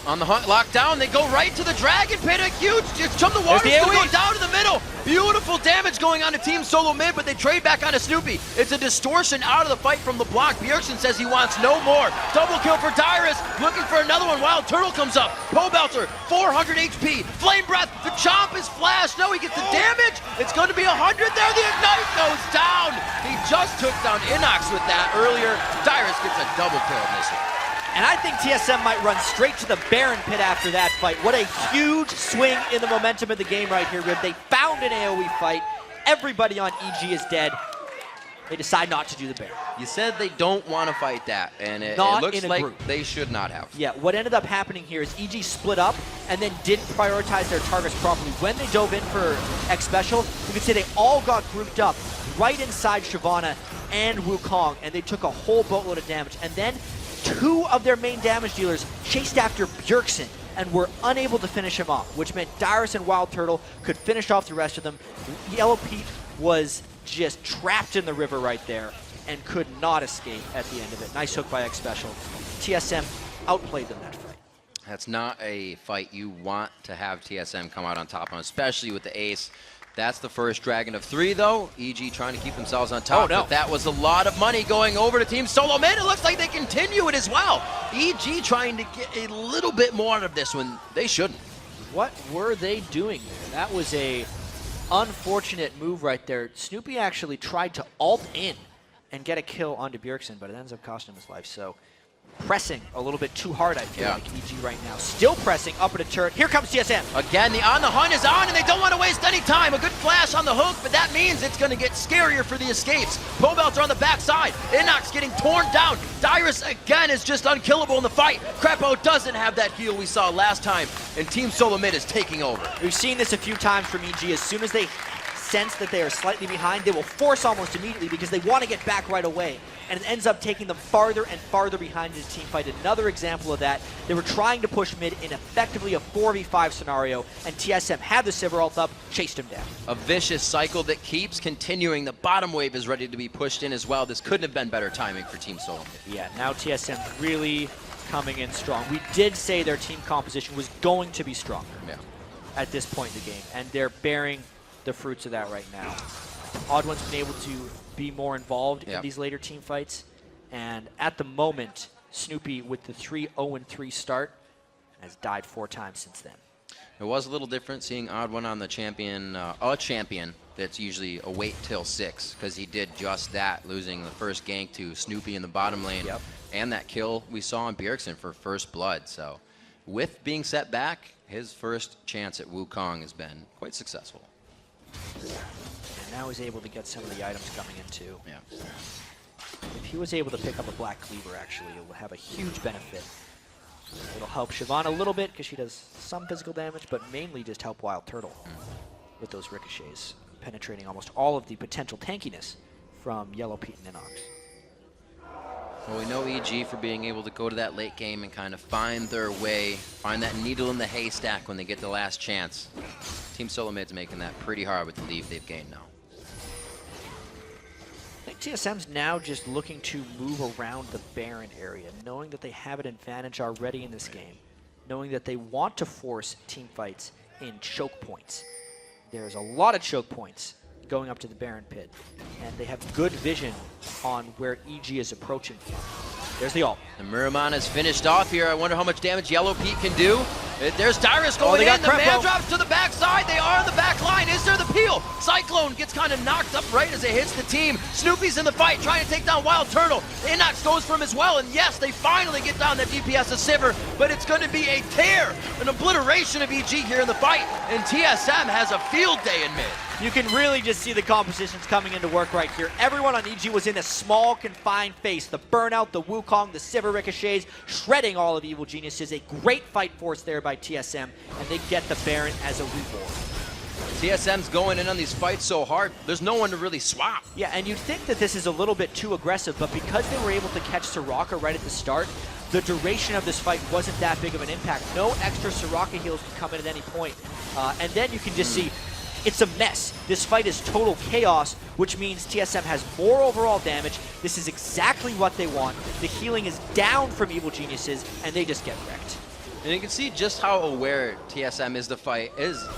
on the hunt, locked down. They go right to the dragon pit. A huge, from the water, going to go down to the middle. Beautiful damage going on to Team Solo mid, but they trade back onto Snoopy. It's a distortion out of the fight from LeBlanc. Bjergsen says he wants no more. Double kill for Dyrus, looking for another one. Wild Turtle comes up. Pobelter, 400 HP. Flame Breath, the Chomp is flashed. No, he gets the damage. It's going to be 100 there. The Ignite goes down. He just took down Inox with that earlier. Dyrus gets a double kill in this one. And I think TSM might run straight to the Baron pit after that fight. What a huge swing in the momentum of the game right here, Rib. They found an AoE fight. Everybody on EG is dead. They decide not to do the Baron. You said they don't want to fight that, and it looks like they should not have. Yeah, what ended up happening here is EG split up and then didn't prioritize their targets properly. When they dove in for X Special, you can see they all got grouped up right inside Shyvana and Wukong, and they took a whole boatload of damage. And then 2 of their main damage dealers chased after Bjergsen and were unable to finish him off, which meant Dyrus and Wild Turtle could finish off the rest of them. Yellow Pete was just trapped in the river right there and could not escape at the end of it. Nice hook by X Special. TSM outplayed them that fight. That's not a fight you want to have TSM come out on top on, especially with the ace. That's the first dragon of 3, though. EG trying to keep themselves on top. But that was a lot of money going over to Team Solo. Man, it looks like they continue it as well. EG trying to get a little bit more out of this one. They shouldn't. What were they doing there? That was a unfortunate move right there. Snoopy actually tried to ult in and get a kill onto Bjergsen, but it ends up costing him his life. So pressing a little bit too hard, I feel like, EG right now. Still pressing up at a turret. Here comes TSM. Again, the On the Hunt is on, and they don't want to waste any time. A good flash on the hook, but that means it's going to get scarier for the escapes. Pobelter on the backside. Inox getting torn down. Dyrus, again, is just unkillable in the fight. Crapo doesn't have that heal we saw last time, and Team Solo Mid is taking over. We've seen this a few times from EG. As soon as they sense that they are slightly behind, they will force almost immediately because they want to get back right away. And it ends up taking them farther and farther behind in the team fight. Another example of that, they were trying to push mid in effectively a 4v5 scenario, and TSM had the Sivir ult up, chased him down. A vicious cycle that keeps continuing. The bottom wave is ready to be pushed in as well. This couldn't have been better timing for Team Solo. Yeah, now TSM really coming in strong. We did say their team composition was going to be stronger at this point in the game, and they're bearing the fruits of that right now. Odd1's been able to be more involved in these later team fights, and at the moment, Snoopy with the 3-0-3 start has died 4 times since then. It was a little different seeing Odd1 on the champion, a champion that's usually a wait till 6, because he did just that, losing the first gank to Snoopy in the bottom lane, and that kill we saw on Bjergsen for first blood. So with being set back, his first chance at Wukong has been quite successful. And now he's able to get some of the items coming in too. If he was able to pick up a Black Cleaver, actually, it will have a huge benefit. It'll help Shyvana a little bit because she does some physical damage, but mainly just help Wild Turtle with those ricochets, penetrating almost all of the potential tankiness from Yellow Pete and Inox. Well, we know EG for being able to go to that late game and kind of find their way, find that needle in the haystack when they get the last chance. Team Solo Mid's making that pretty hard with the lead they've gained now. I think TSM's now just looking to move around the Baron area, knowing that they have an advantage already in this game, knowing that they want to force team fights in choke points. There's a lot of choke points going up to the Baron pit, and they have good vision on where EG is approaching from. There's the ult. The Muramana is finished off here. I wonder how much damage Yellow Pete can do. There's Dyrus going they got in. The man Crepo. drops to the backside. They are on the back line. Is there the peel? Cyclone gets kind of knocked up right as it hits the team. Snoopy's in the fight, trying to take down Wild Turtle. Inox goes for him as well, and yes, they finally get down that DPS of Sivir, but it's going to be a tear, an obliteration of EG here in the fight, and TSM has a field day in mid. You can really just see the compositions coming into work right here. Everyone on EG was in a small, confined space. The Burnout, the Wukong, the Sivir Ricochets, shredding all of Evil Geniuses. A great fight force there by TSM, and they get the Baron as a reward. TSM's going in on these fights so hard, there's no one to really swap. Yeah, and you'd think that this is a little bit too aggressive, but because they were able to catch Soraka right at the start, the duration of this fight wasn't that big of an impact. No extra Soraka heals can come in at any point. And then you can just see, it's a mess. This fight is total chaos, which means TSM has more overall damage. This is exactly what they want. The healing is down from Evil Geniuses, and they just get wrecked. And you can see just how aware TSM is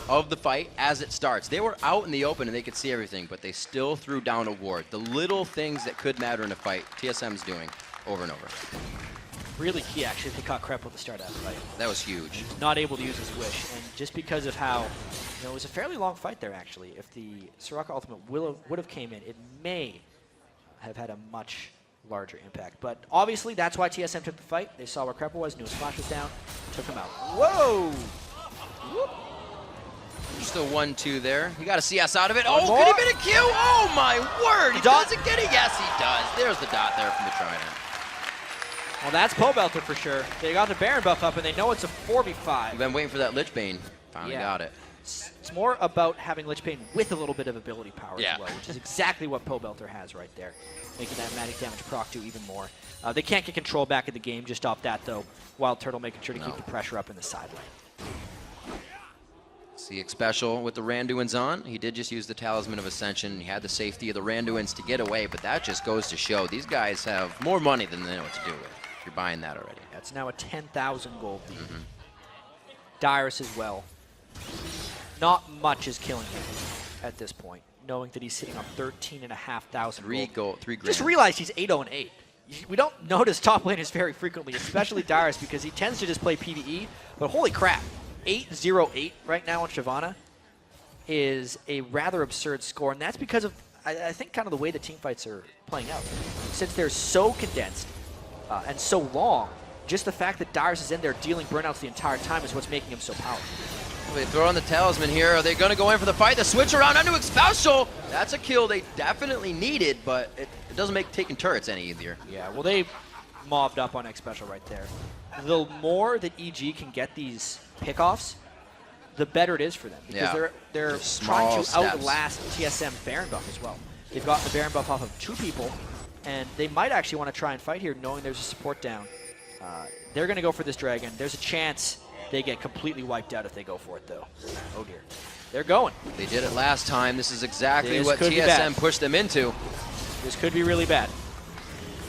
of the fight as it starts. They were out in the open and they could see everything, but they still threw down a ward. The little things that could matter in a fight, TSM's doing over and over. Really key, actually, if they caught Crepo at the start of that fight. That was huge. Not able to use his wish, and just because of how, it was a fairly long fight there, actually. If the Soraka ultimate would have came in, it may have had a much larger impact. But obviously, that's why TSM took the fight. They saw where Crepo was, knew his flash was down, took him out. Whoa! Whoop. Just a 1-2 there. You got a CS out of it. One Oh, more. could he been a Q? Oh my word! He Dot. doesn't get it. Yes, he does. There's the dot there from the Trident. Well, that's Pobelter for sure. They got the Baron buff up, and they know it's a 4v5. We've been waiting for that Lich Bane. Finally got it. It's more about having Lich Bane with a little bit of ability power Yeah. as well, which is exactly what Pobelter has right there, making that magic damage proc do even more. They can't get control back in the game just off that, though. Wild Turtle making sure to keep the pressure up in the side lane. CX special with the Randuin's on. He did just use the Talisman of Ascension. He had the safety of the Randuins to get away, but that just goes to show these guys have more money than they know what to do with. If you're buying that already. That's now a 10,000 gold lead. Dyrus as well. Not much is killing him at this point, knowing that he's sitting on 13,500 Three gold. grand. Just realized he's 8-0-8. We don't notice top laners very frequently, especially Dyrus, because he tends to just play PvE. But holy crap, 8-0-8 right now on Shyvana is a rather absurd score, and that's because of, I think, kind of the way the team fights are playing out. Since they're so condensed and so long, just the fact that Dyrus is in there dealing burnouts the entire time is what's making him so powerful. They throw on the Talisman here. Are they going to go in for the fight? The switch around onto Special. That's a kill they definitely needed, but it doesn't make taking turrets any easier. Yeah, well, they mobbed up on X Special right there. The more that EG can get these pickoffs, the better it is for them, because they're trying to outlast TSM Baron buff as well. They've gotten the Baron buff off of 2 people, and they might actually want to try and fight here, knowing there's a support down. They're going to go for this dragon. There's a chance they get completely wiped out if they go for it, though. Oh dear, they're going. They did it last time. This is exactly This what could be bad. TSM pushed them into. This could be really bad.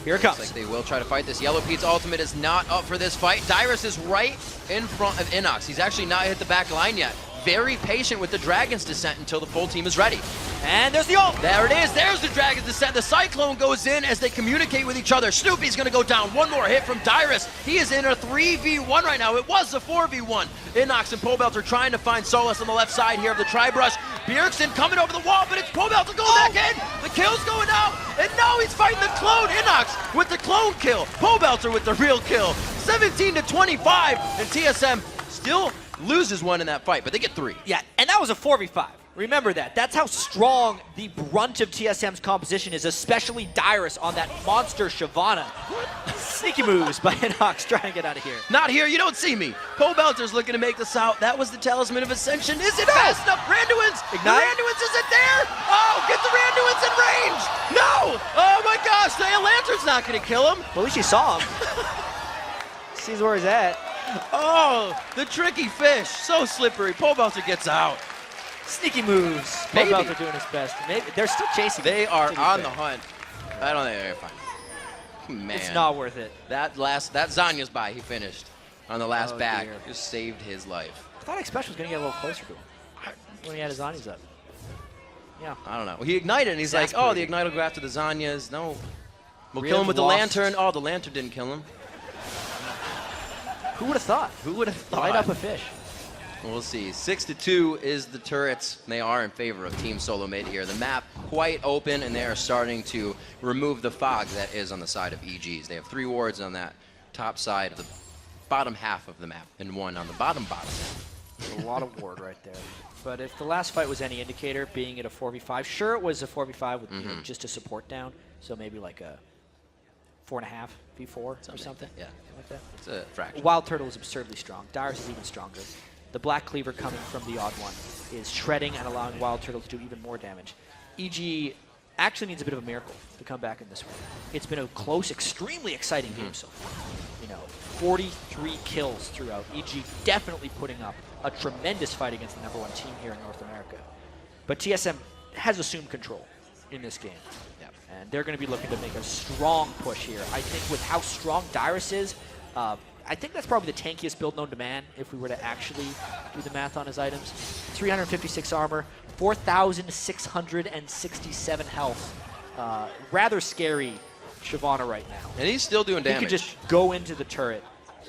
Here it comes. Looks like they will try to fight this. Yellow Pete's ultimate is not up for this fight. Dyrus is right in front of Inox. He's actually not hit the back line yet. Very patient with the Dragon's Descent until the full team is ready. And there's the ult. There it is. There's the Dragon's Descent. The Cyclone goes in as they communicate with each other. Snoopy's going to go down. One more hit from Dyrus. He is in a 3v1 right now. It was a 4v1. Inox and Pobelter trying to find solace on the left side here of the Tri-Brush. Bjergsen coming over the wall, but it's Pobelter going back in. The kill's going out. And now he's fighting the clone. Inox with the clone kill. Pobelter with the real kill. 17-25. And TSM still loses one in that fight, but they get 3. Yeah, and that was a 4v5. Remember that. That's how strong the brunt of TSM's composition is, especially Dyrus on that monster Shyvana. Sneaky moves by Inox trying to get out of here. Not here, you don't see me. Pobelter's looking to make this out. That was the Talisman of Ascension. Is it fast enough? Randuins! Ignite. The Randuins isn't there! Oh, get the Randuins in range! No! Oh my gosh, the Lantern's not gonna kill him. Well, at least you saw him. Sees where he's at. Oh, the tricky fish. So slippery. Pobelter gets out. Sneaky moves. Maybe. Pobelter doing his best. Maybe. They're still chasing They him, are to be on fair. the hunt. I don't think they're fine. Man. It's not worth it. That Zanya's buy he finished on the last Oh, back. dear. Just saved his life. I thought X Special was going to get a little closer to him when he had his Zanyas up. Yeah. I don't know. He ignited and he's like, oh, the ignite will go after the Zanyas. No. We'll kill him with the lost. lantern. Oh, the lantern didn't kill him. Who would have thought? Who would have thought? Light up a fish. We'll see. 6-2 is the turrets. They are in favor of Team Solo Mid here. The map quite open, and they are starting to remove the fog that is on the side of EGs. They have 3 wards on that top side of the bottom half of the map, and 1 on the bottom. A lot of ward right there. But if the last fight was any indicator, being at a 4v5, sure it was a 4v5 with you know, just a support down, so maybe like a 4.5 v4 or something. Yeah, Like that. it's a fraction. Wild Turtle is absurdly strong. Dyrus is even stronger. The Black Cleaver coming from the Odd One is shredding and allowing Wild Turtle to do even more damage. EG actually needs a bit of a miracle to come back in this one. It's been a close, extremely exciting game so far. You know, 43 kills throughout. EG definitely putting up a tremendous fight against the #1 team here in North America. But TSM has assumed control in this game. And they're going to be looking to make a strong push here. I think with how strong Dyrus is, I think that's probably the tankiest build known to man if we were to actually do the math on his items. 356 armor, 4,667 health. Rather scary Shyvana right now. And he's still doing damage. He could just go into the turret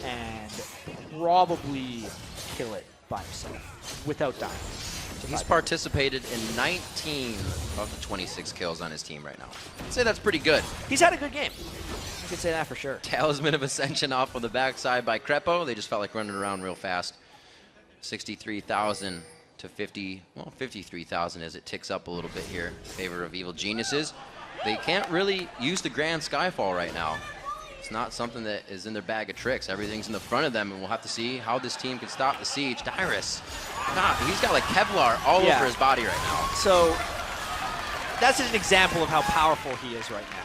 and probably kill it by himself without dying. He's participated in 19 of the 26 kills on his team right now. I'd say that's pretty good. He's had a good game. I could say that for sure. Talisman of Ascension off on the backside by Crepo. They just felt like running around real fast. 63,000 to 53,000 as it ticks up a little bit here in favor of Evil Geniuses. They can't really use the Grand Skyfall right now. It's not something that is in their bag of tricks. Everything's in the front of them, and we'll have to see how this team can stop the siege. Dyrus, God, he's got like Kevlar all over his body right now. So that's an example of how powerful he is right now.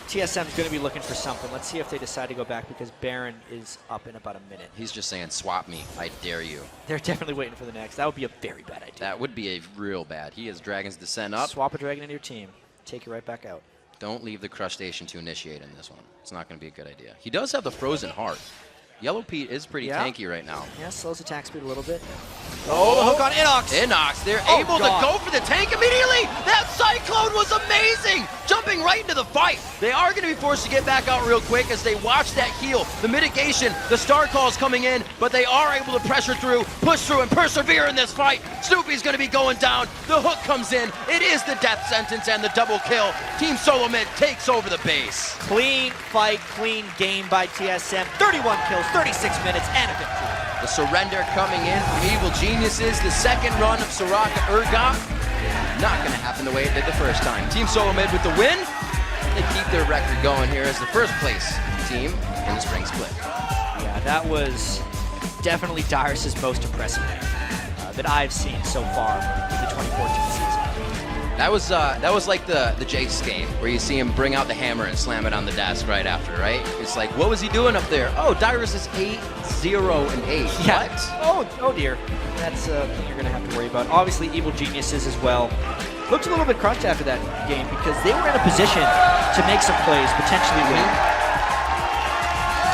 TSM's going to be looking for something. Let's see if they decide to go back because Baron is up in about a minute. He's just saying, swap me, I dare you. They're definitely waiting for the next. That would be a very bad idea. That would be a real bad. He has Dragon's Descent up. Swap a dragon into your team. Take it right back out. Don't leave the Crush Station to initiate in this one. It's not going to be a good idea. He does have the Frozen Heart. Yellow Pete is pretty tanky right now. Yeah, slows attack speed a little bit. Oh, the hook on Inox. Inox, they're able to go for the tank immediately. That Cyclone was amazing, jumping right into the fight. They are going to be forced to get back out real quick as they watch that heal. The mitigation, the star calls coming in, but they are able to pressure through, push through, and persevere in this fight. Snoopy's going to be going down. The hook comes in. It is the death sentence and the double kill. Team Solo Mid takes over the base. Clean fight, clean game by TSM. 31 kills, 36 minutes, and a victory. The surrender coming in from Evil Geniuses. The second run of Soraka Urgot. Not going to happen the way it did the first time. Team Solo Mid with the win. They keep their record going here as the first place team in the spring split. Yeah, that was definitely Dyrus' most impressive game that I've seen so far in the 2014 season. That was like the Jace game where you see him bring out the hammer and slam it on the desk right after, right? It's like, what was he doing up there? Oh, Dyrus is 8-0-8. Yeah. What? Oh dear. That's a thing you're going to have to worry about. Obviously, Evil Geniuses as well. Looked a little bit crushed after that game because they were in a position to make some plays, potentially win.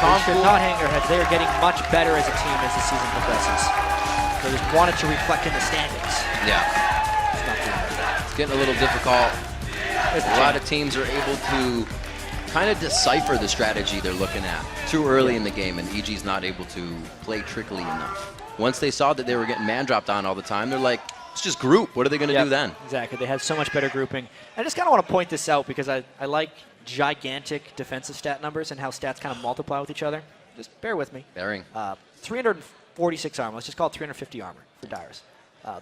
They should not hang their heads. They are getting much better as a team as the season progresses. They just wanted to reflect in the standings. Yeah. It's getting a little difficult. A lot of teams are able to kind of decipher the strategy they're looking at too early in the game, and EG's not able to play trickily enough. Once they saw that they were getting man dropped on all the time, they're like, let's just group. What are they going to do then? Exactly. They had so much better grouping. I just kind of want to point this out because I like gigantic defensive stat numbers and how stats kind of multiply with each other. Just bear with me. Bearing. 346 armor. Let's just call it 350 armor for Dyrus.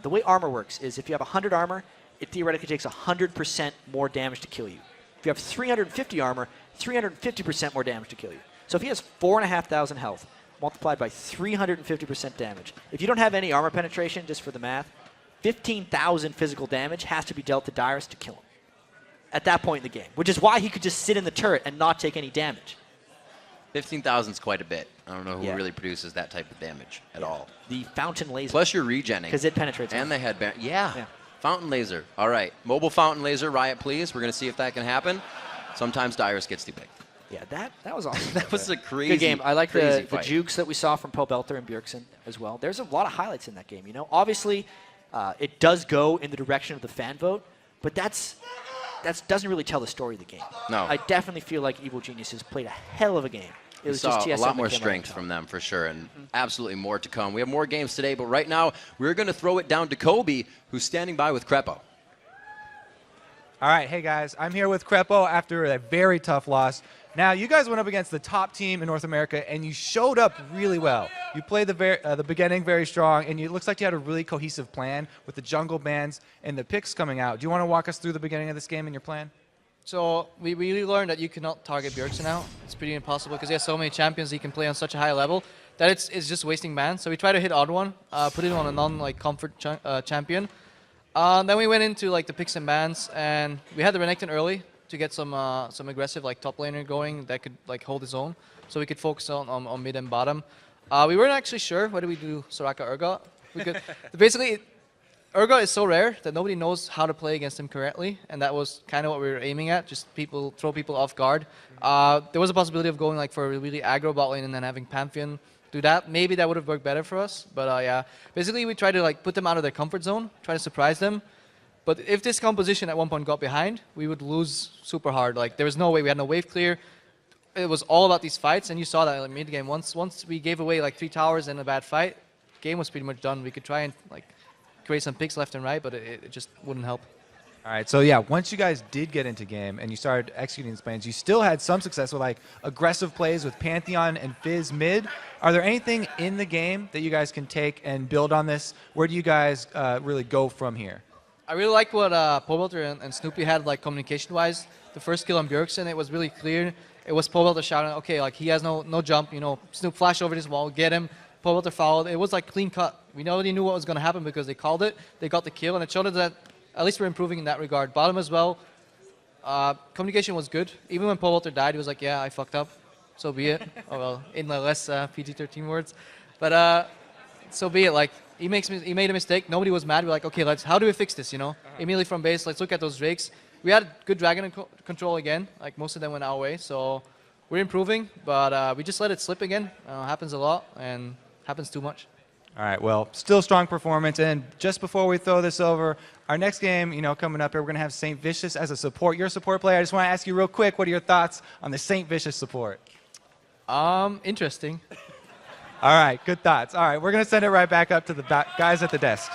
The way armor works is if you have 100 armor, it theoretically takes 100% more damage to kill you. If you have 350 armor, 350% more damage to kill you. So if he has 4,500 health, multiplied by 350% damage. If you don't have any armor penetration, just for the math, 15,000 physical damage has to be dealt to Dyrus to kill him at that point in the game, which is why he could just sit in the turret and not take any damage. 15,000 is quite a bit. I don't know who really produces that type of damage at all. The fountain laser. Plus you're regenning. Because it penetrates. And they had fountain laser. All right, mobile fountain laser, Riot, please. We're going to see if that can happen. Sometimes Dyrus gets too big. Yeah, that was awesome. That was a crazy good game. I like the fight. jukes that we saw from Poe Belter and Bjergsen as well. There's a lot of highlights in that game. You know, obviously, it does go in the direction of the fan vote, but that doesn't really tell the story of the game. No. I definitely feel like Evil Geniuses played a hell of a game. It we was saw just TSM a lot that more came out strength on from them for sure, and absolutely more to come. We have more games today, but right now we're going to throw it down to Kobe, who's standing by with Crepo. All right, hey guys, I'm here with Crepo after a very tough loss. Now, you guys went up against the top team in North America, and you showed up really well. You played the beginning very strong, and it looks like you had a really cohesive plan with the jungle bans and the picks coming out. Do you want to walk us through the beginning of this game and your plan? So we really learned that you cannot target Bjergsen now. It's pretty impossible because he has so many champions he can play on such a high level that it's just wasting bans. So we try to hit odd one, put it on a non-comfort champion. Then we went into the picks and bans, and we had the Renekton early to get some aggressive top laner going that could hold his own, so we could focus on mid and bottom. We weren't actually sure whether we do Soraka Urgot. We could basically. Urgot is so rare that nobody knows how to play against him correctly, and that was kind of what we were aiming at, just throw people off guard. There was a possibility of going for a really aggro bot lane and then having Pantheon do that. Maybe that would have worked better for us, but yeah. Basically, we tried to put them out of their comfort zone, try to surprise them. But if this composition at one point got behind, we would lose super hard. There was no way. We had no wave clear. It was all about these fights, and you saw that mid game. Once we gave away 3 towers in a bad fight, game was pretty much done. We could try and create some picks left and right, but it just wouldn't help. All right, so yeah, once you guys did get into game and you started executing these plans, you still had some success with aggressive plays with Pantheon and Fizz mid. Are there anything in the game that you guys can take and build on this? Where do you guys really go from here? I really like what Pobelter and Snoopy had communication-wise. The first kill on Bjergsen, it was really clear. It was Pobelter shouting, okay, he has no jump, Snoop flash over this wall, get him. Pobelter fouled. It was clean cut. We already knew what was going to happen because they called it. They got the kill, and it showed us that at least we're improving in that regard. Bottom as well, communication was good. Even when Pobelter died, he was like, yeah, I fucked up. So be it. Oh, well, in the less PG-13 words. But so be it. He made a mistake. Nobody was mad. We're like, okay, how do we fix this, Immediately from base, let's look at those Drakes. We had good dragon control again. Most of them went our way. So we're improving, but we just let it slip again. Happens a lot, and happens too much. All right, well, still strong performance. And just before we throw this over, our next game, coming up here, we're going to have St. Vicious as a support. You're a support player. I just want to ask you real quick, what are your thoughts on the St. Vicious support? Interesting. All right, good thoughts. All right, we're going to send it right back up to the guys at the desk.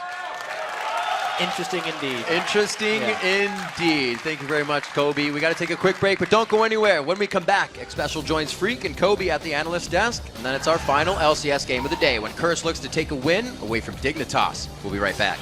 Interesting indeed. Interesting indeed. Thank you very much, Kobe. We got to take a quick break, but don't go anywhere. When we come back, Xpecial joins Freak and Kobe at the analyst desk, and then it's our final LCS game of the day when Curse looks to take a win away from Dignitas. We'll be right back.